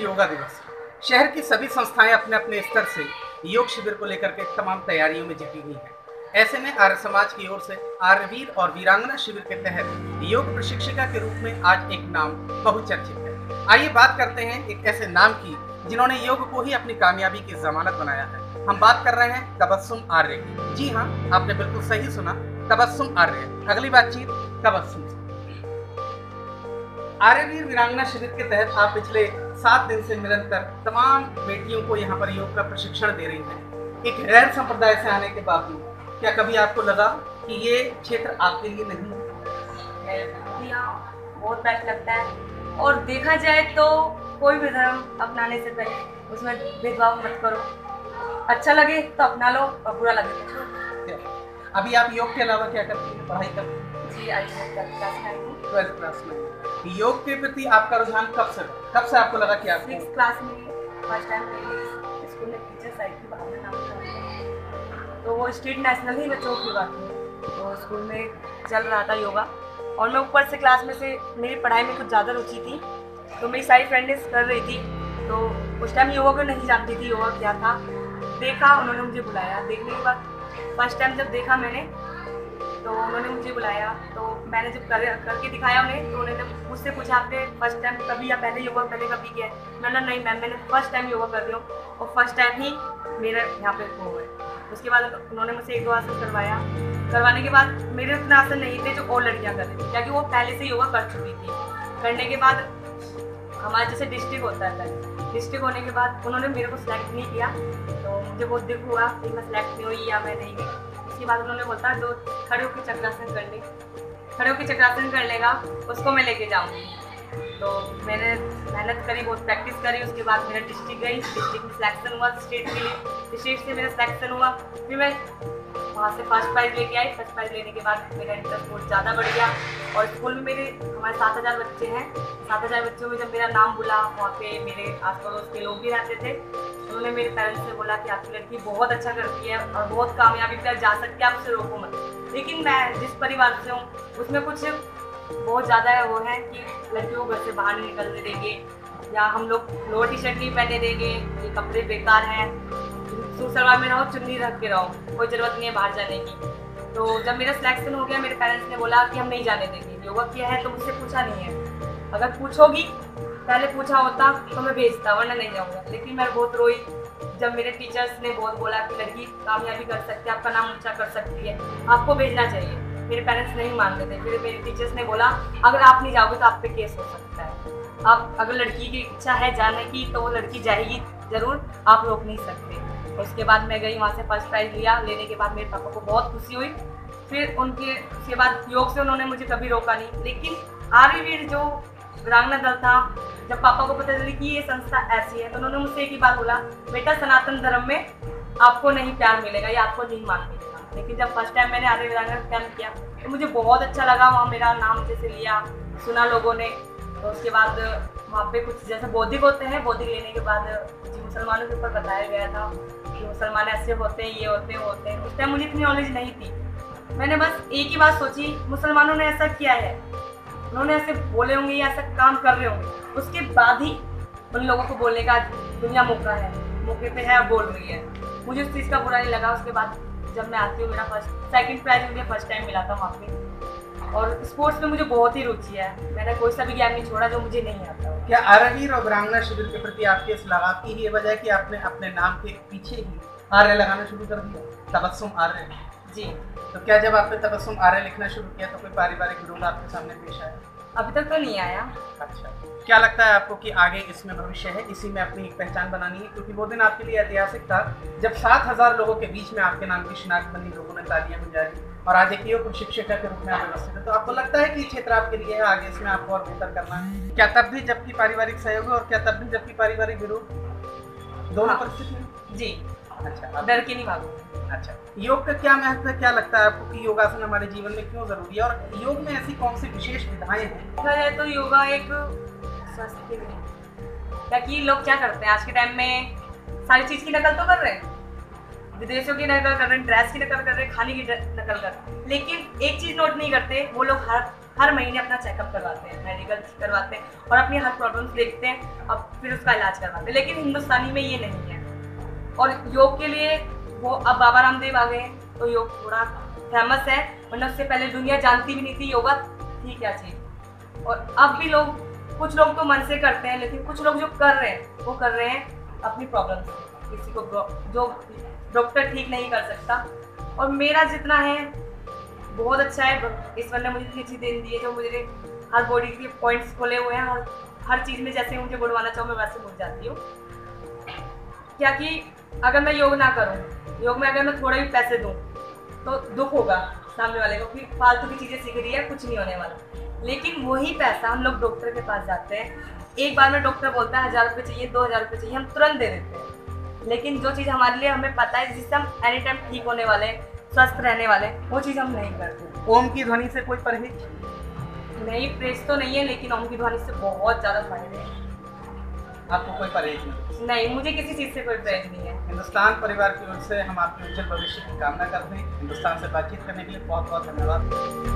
योगा दिवस। शहर की सभी संस्थाएं अपने अपने स्तर से योग शिविर को लेकर के तमाम तैयारियों में जुटी हुई हैं। ऐसे में आर्य समाज की ओर से आर्यवीर और वीरांगना शिविर के तहत योग प्रशिक्षिका के रूप में आज एक नाम बहुचर्चित है। आइए बात करते हैं एक ऐसे नाम की जिन्होंने योग को ही अपनी कामयाबी की जमानत बनाया है। हम बात कर रहे हैं तबस्सुम आर्य की। जी हाँ, आपने बिल्कुल सही सुना, तबस्सुम आर्य। अगली बातचीत तबस्सुम से। आर्यवीर वीरांगना शिविर के तहत आप पिछले 7 दिन से निरंतर तमाम बेटियों को यहाँ पर योग का प्रशिक्षण दे रही हैं। एक गैर संप्रदाय से आने के बावजूद क्या कभी आपको लगा कि ये क्षेत्र आपके लिए नहीं है? बहुत बेस्ट लगता है, और देखा जाए तो कोई भी धर्म अपनाने से पहले उसमें भेदभाव मत करो। अच्छा लगे तो अपना लो और बुरा लगे तो छोड़ो। अभी आप योग के अलावा क्या करती हैं? पढ़ाई करती हैं? जी, आज 12th क्लास में। योग के प्रति आपका रुझान कब से आपको लगा कि आप 6th क्लास में फर्स्ट टाइम मेरी स्कूल में टीचर्स आई थी, वहाँ पे नाम था, तो वो स्टेट नेशनल ही बच्चों की बात थी, तो स्कूल में चल रहा था योगा, और मैं ऊपर से क्लास में से मेरी पढ़ाई में कुछ ज़्यादा रुचि थी, तो मेरी सारी फ्रेंड्स कर रही थी, तो उस टाइम योगा को नहीं जानती थी योगा क्या था। देखा, उन्होंने मुझे बुलाया। देखने के बाद फर्स्ट टाइम जब देखा मैंने, तो उन्होंने मुझे बुलाया, तो मैंने जब करके दिखाया उन्हें, तो उन्होंने मुझसे पूछा आपने फर्स्ट टाइम कभी या पहले योगा पहले कभी किया है? मैंने नहीं मैम, मैंने फर्स्ट टाइम योगा कर रही हूँ, और फर्स्ट टाइम ही मेरा यहाँ पे वो है। उसके बाद उन्होंने मुझसे 1-2 आसन करवाया। करवाने के बाद मेरे उतने आसन नहीं थे जो और लड़कियाँ कर रही थी, क्योंकि वो पहले से योगा कर चुकी थी। करने के बाद हमारा जैसे डिस्ट्रिक्ट होता है, डिस्ट्रिक्ट होने के बाद उन्होंने मेरे को सिलेक्ट नहीं किया, तो मुझे बहुत दुख हुआ कि मैं सिलेक्ट नहीं हुई या मैं नहीं गई। उसके बाद उन्होंने बोला जो खड़े होकर चक्रासन कर ले, खड़े होकर चक्रासन कर लेगा उसको मैं लेके जाऊँगी। तो मैंने मेहनत करी, बहुत प्रैक्टिस करी। उसके बाद मेरा डिस्ट्रिक्ट गई, डिस्ट्रिक्ट में सिलेक्शन हुआ स्टेट के लिए, स्टेट से मेरा सिलेक्शन हुआ, फिर मैं वहाँ से फर्स्ट प्राइज़ लेके आई। फर्स्ट प्राइज़ लेने के बाद मेरा इंटरेस्ट बहुत ज़्यादा बढ़ गया, और स्कूल में हमारे 7000 बच्चे हैं। 7000 बच्चों में जब मेरा नाम बुला, वहाँ पे मेरे आस पड़ोस के लोग भी रहते थे, उन्होंने मेरे पेरेंट्स से बोला कि आपकी लड़की बहुत अच्छा करती है और बहुत कामयाबी पर जा सकती है, आप उसे रोको मत। लेकिन मैं जिस परिवार से हूँ उसमें कुछ बहुत ज़्यादा वो है कि लड़कियों को घर से बाहर नहीं निकलने देंगे, या हम लोग लोअर टी शर्ट नहीं पहने देंगे, ये कपड़े बेकार हैं, सूट सलवार में रहो, चुन्नी रख के रहो, कोई ज़रूरत नहीं है बाहर जाने की। तो जब मेरा सिलेक्शन हो गया, मेरे पेरेंट्स ने बोला कि हम नहीं जाने देंगे। योगा किया है तो मुझसे पूछा नहीं है, अगर पूछोगी पहले पूछा होता तो मैं भेजता, वरना नहीं जाऊँगा। लेकिन मैं बहुत रोई जब मेरे टीचर्स ने बहुत बोला कि लड़की कामयाबी कर सकती है, आपका नाम ऊँचा कर सकती है, आपको भेजना चाहिए। मेरे पेरेंट्स नहीं मानते थे। फिर मेरे टीचर्स ने बोला अगर आप नहीं जाओगे तो आप पे केस हो सकता है, आप अगर लड़की की इच्छा है जाने की तो वो लड़की जाएगी ज़रूर, आप रोक नहीं सकते। उसके बाद मैं गई, वहाँ से फर्स्ट प्राइज़ लिया। लेने के बाद मेरे पापा को बहुत खुशी हुई। फिर उसके बाद योग से उन्होंने मुझे कभी रोका नहीं। लेकिन आर्यवीर जो वीरांगना दल था, जब पापा को पता चली कि ये संस्था ऐसी है, तो उन्होंने मुझसे एक ही बात बोला, बेटा सनातन धर्म में आपको नहीं प्यार मिलेगा या आपको नहीं मान मिलेगा। लेकिन जब फर्स्ट टाइम मैंने आर्य वीरांगना कैंप किया तो मुझे बहुत अच्छा लगा। वहाँ मेरा नाम जैसे लिया, सुना लोगों ने, तो उसके बाद वहाँ पे कुछ जैसे बौद्धिक होते हैं, बौद्धिक लेने के बाद कुछ मुसलमानों के ऊपर बताया गया था कि मुसलमान ऐसे होते हैं, ये होते हैं, वो होते हैं। उस टाइम मुझे इतनी नॉलेज नहीं थी। मैंने बस एक ही बात सोची, मुसलमानों ने ऐसा किया है, उन्होंने ऐसे बोले होंगे या ऐसा काम कर रहे होंगे, उसके बाद ही उन लोगों को बोलने का दुनिया मौका है, मौके पे है, बोल रही है। मुझे उस चीज़ का बुरा नहीं लगा। उसके बाद जब मैं आती हूँ, मेरा सेकंड प्राइज़ मुझे फर्स्ट टाइम मिला था वहाँ पे, और स्पोर्ट्स में मुझे बहुत ही रुचि है। मैंने कोई सा भी गेम नहीं छोड़ा जो मुझे नहीं आता। क्या आर्यवीर और वीरांगना शिविर के प्रति आपके इस लगाव की ही वजह है कि आपने अपने नाम के पीछे ही आर्य लगाना शुरू कर दिया, तबस्सुम आर्य? जी। तो क्या जब आपने तबस्सुम आर्य लिखना शुरू किया तो कोई पारिवारिक विरोध आपके सामने पेश आया? अभी तक तो नहीं आया। अच्छा, क्या लगता है आपको कि आगे इसमें भविष्य है, इसी में अपनी एक पहचान बनानी है? क्योंकि वो दिन आपके लिए ऐतिहासिक था जब 7000 लोगों के बीच में आपके नाम की शिनाख्त बनी, लोगों ने तालियां बजाई, और आज एक योग प्रशिक्षिका के रूप में आप व्यवस्थित है। तो आपको लगता है कि ये क्षेत्र आपके लिए है, आगे इसमें आपको और बेहतर करना है? क्या तब भी जबकि पारिवारिक सहयोग और क्या तब भी जबकि पारिवारिक विरोध, दोनों परिस्थिति में? जी। अच्छा, डर के नहीं भागो। अच्छा, योग का क्या महत्व है? क्या लगता है आपको कि योगासन हमारे जीवन में क्यों जरूरी है, और योग में ऐसी कौन सी विशेष विधाएं हैं? देखा जाए तो योगा एक स्वास्थ्य के लिए, ताकि लोग क्या करते हैं आज के टाइम में, सारी चीज़ की नकल तो कर रहे हैं, विदेशों की नकल कर रहे हैं, ड्रेस की नकल कर रहे हैं, खाने की नकल कर रहे हैं, लेकिन एक चीज़ नोट नहीं करते, वो लोग हर महीने अपना चेकअप करवाते हैं, मेडिकल करवाते हैं और अपनी हर प्रॉब्लम्स देखते हैं और फिर उसका इलाज करवाते हैं। लेकिन हिंदुस्तानी में ये नहीं है। और योग के लिए वो अब बाबा रामदेव आ गए हैं तो योग थोड़ा फेमस है, वरना उससे पहले दुनिया जानती भी नहीं थी योगा थी क्या चीज़। और अब भी लोग, कुछ लोग तो मन से करते हैं, लेकिन कुछ लोग जो कर रहे हैं वो कर रहे हैं अपनी प्रॉब्लम से। किसी को जो डॉक्टर ठीक नहीं कर सकता। और मेरा जितना है बहुत अच्छा है, ईश्वर ने मुझे इतनी अच्छी देन दी है जो मुझे हर बॉडी के पॉइंट्स खोले हुए हैं, हर चीज़ में जैसे मुझे बुलवाना चाहूँ मैं वैसे मुड़ जाती हूँ। क्या कि अगर मैं योग ना करूँ, योग में अगर मैं थोड़े भी पैसे दूँ तो दुख होगा सामने वाले को कि फालतू की चीज़ें सीख रही है, कुछ नहीं होने वाला। लेकिन वही पैसा हम लोग डॉक्टर के पास जाते हैं, एक बार में डॉक्टर बोलता है 1000 रुपये चाहिए, 2000 रुपये चाहिए, हम तुरंत दे देते हैं। लेकिन जो चीज़ हमारे लिए हमें पता है जिससे हम एनी टाइम ठीक होने वाले, स्वस्थ रहने वाले, वो चीज़ हम नहीं करते। ओम की ध्वनि से कोई परहेज? नहीं, परहेज तो नहीं है, लेकिन ओम की ध्वनि से बहुत ज़्यादा फायदे हैं। आपको कोई परहेज नहीं? नहीं, मुझे किसी चीज़ से कोई परहेज नहीं है। हिंदुस्तान परिवार की ओर से हम आपके उज्जवल भविष्य की कामना करते हैं। हिंदुस्तान से बातचीत करने के लिए बहुत बहुत धन्यवाद।